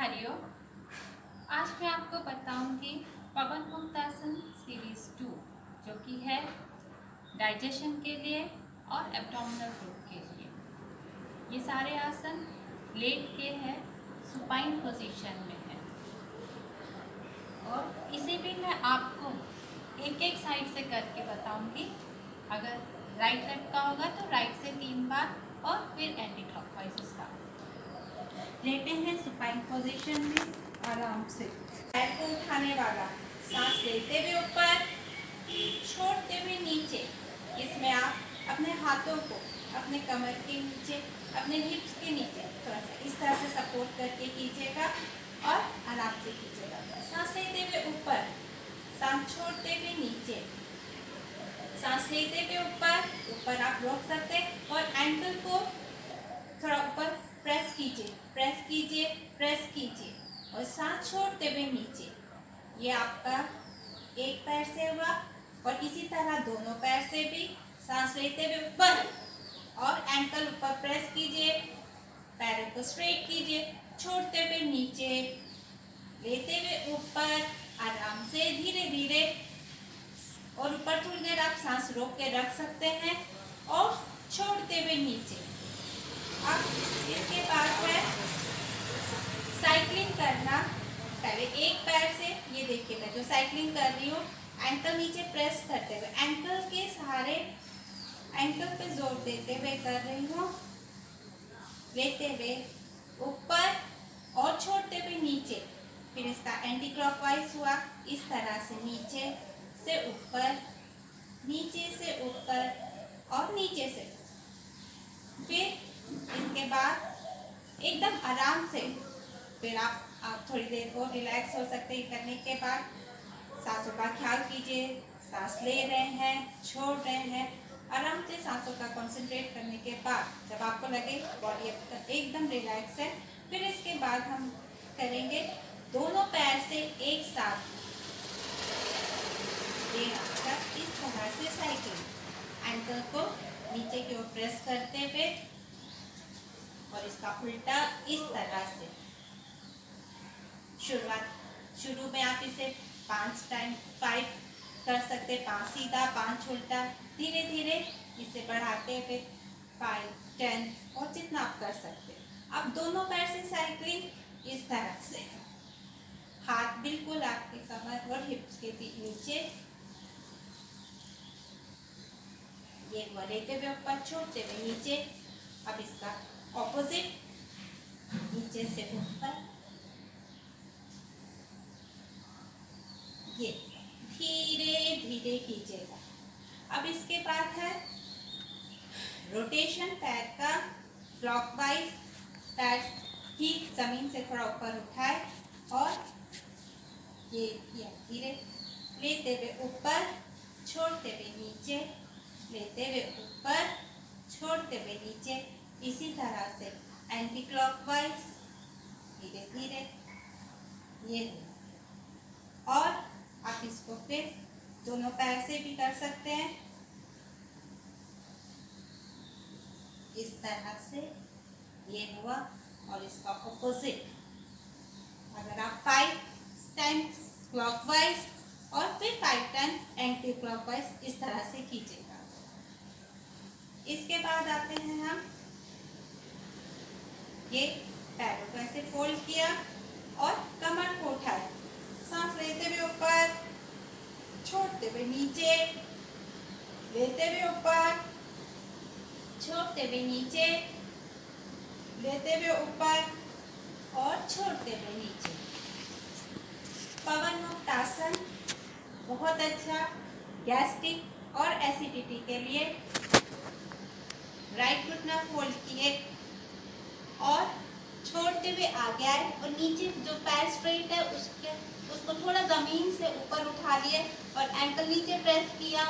हरिओम। आज मैं आपको बताऊंगी पवन मुक्तासन सीरीज 2 जो कि है डाइजेशन के लिए और एब्डोमिनल ग्रुप के लिए। ये सारे आसन लेट के हैं, सुपाइन पोजीशन में है और इसे भी मैं आपको एक एक साइड से करके बताऊंगी। अगर राइट लेग का होगा तो राइट से 3 बार और फिर एंटी क्लॉकवाइज स्टार्ट। लेटे हैं सुपाइन पोजीशन में आराम से, पैर को उठाने वाला, सांस लेते हुए ऊपर, छोड़ते हुए नीचे। इसमें आप अपने हाथों को अपने कमर के नीचे, अपने हिप्स के नीचे थोड़ा सा इस तरह से सपोर्ट करके कीजिएगा और आराम से कीजिएगा। सांस लेते हुए ऊपर, सांस छोड़ते हुए नीचे, सांस लेते हुए ऊपर, ऊपर आप रोक सकते हैं और एंकल को थोड़ा ऊपर प्रेस कीजिए, प्रेस कीजिए, प्रेस कीजिए और सांस छोड़ते हुए नीचे। ये आपका एक पैर से हुआ और इसी तरह दोनों पैर से भी सांस लेते हुए ऊपर और एंकल ऊपर प्रेस कीजिए, पैरों को स्ट्रेट कीजिए, छोड़ते हुए नीचे, लेते हुए ऊपर आराम से धीरे धीरे और ऊपर थोड़ी देर आप सांस रोक के रख सकते हैं और छोड़ते हुए नीचे। अब इसके बाद है साइकिलिंग करना। पहले एक पैर से, ये देखिए मैं जो साइकिलिंग कर रही हूँ, एंकल नीचे प्रेस करते हुए, एंकल के सहारे एंकल पे जोर देते हुए कर रही हूँ, लेते हुए ऊपर और छोड़ते हुए नीचे। फिर इसका एंटी क्लॉकवाइज हुआ, इस तरह से नीचे से ऊपर, नीचे से ऊपर और नीचे से। फिर इसके बाद एकदम आराम से फिर आप थोड़ी देर और रिलैक्स हो सकते हैं। करने के बाद सांसों का ख्याल कीजिए, सांस ले रहे हैं, छोड़ रहे हैं, आराम से सांसों का कंसंट्रेट करने के बाद जब आपको लगे बॉडी एकदम रिलैक्स है, फिर इसके बाद हम करेंगे दोनों पैर से एक साथ इस तरह से साइकिल, एंकल को नीचे की ओर प्रेस करते हुए और इसका उल्टा इस तरह से। शुरू में आप इसे 5 कर सकते, 5 सीधा 5 उल्टा, धीरे धीरे इसे बढ़ाते हुए 5, 10 और जितना आप कर सकते। अब दोनों पैर से साइकिलिंग इस तरह से, हाथ बिल्कुल आपके कमर और हिप्स के नीचे, ये लेते हुए ऊपर, छोड़ते हुए नीचे। अब इसका ऑपोजिट, नीचे से ऊपर, ये धीरे धीरे कीजिएगा। अब इसके बाद है रोटेशन, पैर का क्लॉकवाइज, पैर ही जमीन से थोड़ा ऊपर उठाए और ये धीरे लेते हुए ऊपर, छोड़ते हुए नीचे, लेते हुए ऊपर, छोड़ते हुए नीचे, इसी तरह से एंटी क्लॉकवाइज धीरे धीरे ये। और आप इसको फिर दोनों पैर से भी कर सकते हैं, इस तरह से ये हुआ और इसका ऑपोजिट। अगर आप 5 टाइम्स क्लॉकवाइज और फिर 5 टाइम्स एंटी क्लॉकवाइज इस तरह से कीजिएगा। इसके बाद आते हैं हम, ये पैरों को ऐसे फोल्ड किया और कमर को उठाया, सांस लेते हुए ऊपर, छोड़ते हुए नीचे, लेते हुए ऊपर, छोड़ते हुए नीचे, लेते हुए ऊपर और छोड़ते हुए नीचे। पवन मुक्तासन बहुत अच्छा गैस्ट्रिक और एसिडिटी के लिए। राइट घुटना फोल्ड किए और छोड़ते हुए आगे आए और नीचे जो पैर स्ट्रेट है उसको थोड़ा जमीन से ऊपर उठा लिए और एंकल नीचे प्रेस किया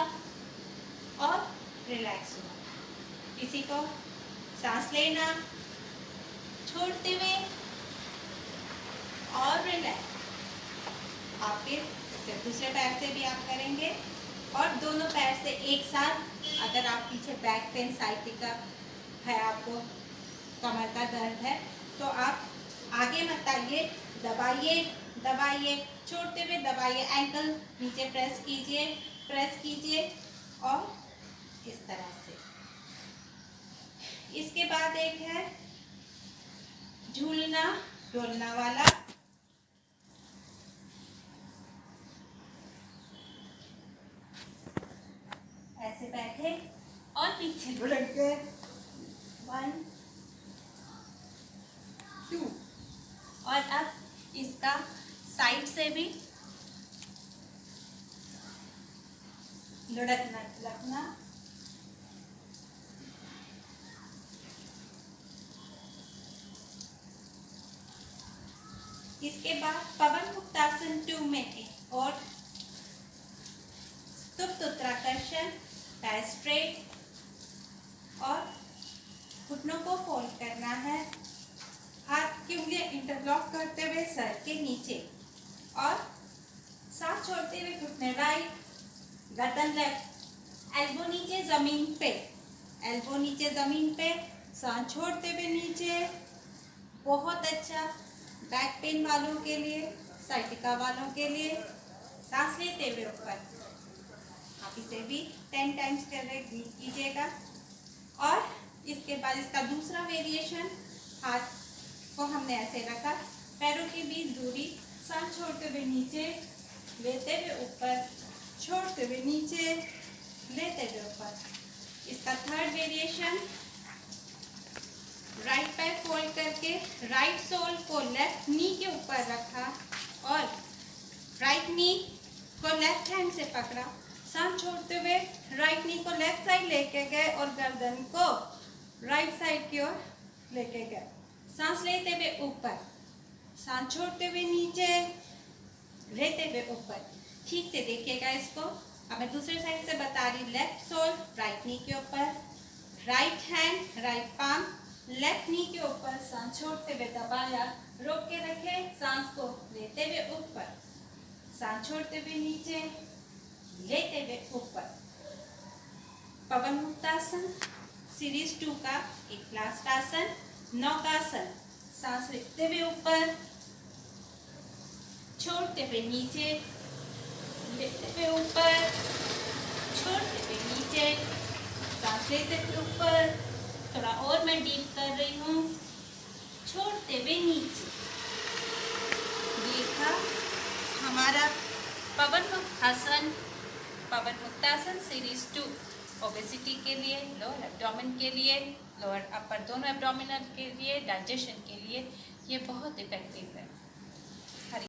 और रिलैक्स हुआ। किसी को सांस लेना, छोड़ते हुए और रिलैक्स। आप फिर दूसरे पैर से भी आप करेंगे और दोनों पैर से एक साथ। अगर आप पीछे बैक पेन, साइटिका है, आपको कमर का दर्द है, तो आप आगे मत आइए, दबाइए दबाइए, छोड़ते हुए दबाइए, एंकल नीचे प्रेस कीजिए और इस तरह से। इसके बाद एक है झूलना डोलना वाला। ऐसे बैठे और पीछे लुढ़क गए, 1 2। और अब इसका साइड से भी लुढ़कना लुढ़कना। इसके बाद पवन मुक्तासन 2 में एक और सुप्त उत्तराकर्षण, पैर स्ट्रेट और घुटनों को फोल्ड करना है, हाथ की उंगलियां इंटरलॉक करते हुए सर के नीचे और सांस छोड़ते हुए घुटने राइट, गर्दन लेफ्ट, एल्बो नीचे जमीन पे, एल्बो नीचे जमीन पे, सांस छोड़ते हुए नीचे। बहुत अच्छा बैक पेन वालों के लिए, साइटिका वालों के लिए। सांस लेते हुए ऊपर, आप इसे भी 10 टाइम्स कर रहे कीजिएगा। और इसके बाद इसका दूसरा वेरिएशन, हाथ को हमने ऐसे रखा, पैरों के बीच दूरी, सांस छोड़ते हुए नीचे, लेते हुए ऊपर, छोड़ते हुए नीचे, लेते हुए ऊपर। इसका थर्ड वेरिएशन, राइट पैर फोल्ड करके राइट सोल को लेफ्ट नी के ऊपर रखा और राइट नी को लेफ्ट हैंड से पकड़ा, सांस छोड़ते हुए राइट नी को लेफ्ट साइड लेके गए और गर्दन को राइट साइड की ओर लेके गए। सांस लेते हुए ऊपर, सांस छोड़ते हुए नीचे, लेते हुए ऊपर। ठीक से देखिएगा इसको। अब मैं दूसरे साइड से बता रही, लेफ्ट सोल राइट नी के ऊपर, right hand right palm left नी के ऊपर, सांस छोड़ते हुए दबाया, रोक के रखे, सांस को लेते हुए ऊपर, सांस छोड़ते हुए नीचे, लेते हुए ऊपर। पवन मुक्तासन सीरीज 2 का एक लास्ट आसन, नौकासन। सांस लेते हुए ऊपर, छोड़ते हुए नीचे, लेते हुए ऊपर, छोड़ते हुए नीचे, सांस लेते हुए ऊपर। थोड़ा और मैं डीप कर रही हूँ, छोड़ते हुए नीचे। ये था हमारा पवन मुक्तासन सीरीज 2। ओबेसिटी के लिए, लोअर एब्डोमेन के लिए, लोअर अपर दोनों एब्डोमिनल के लिए, डाइजेशन के लिए ये बहुत इफेक्टिव है।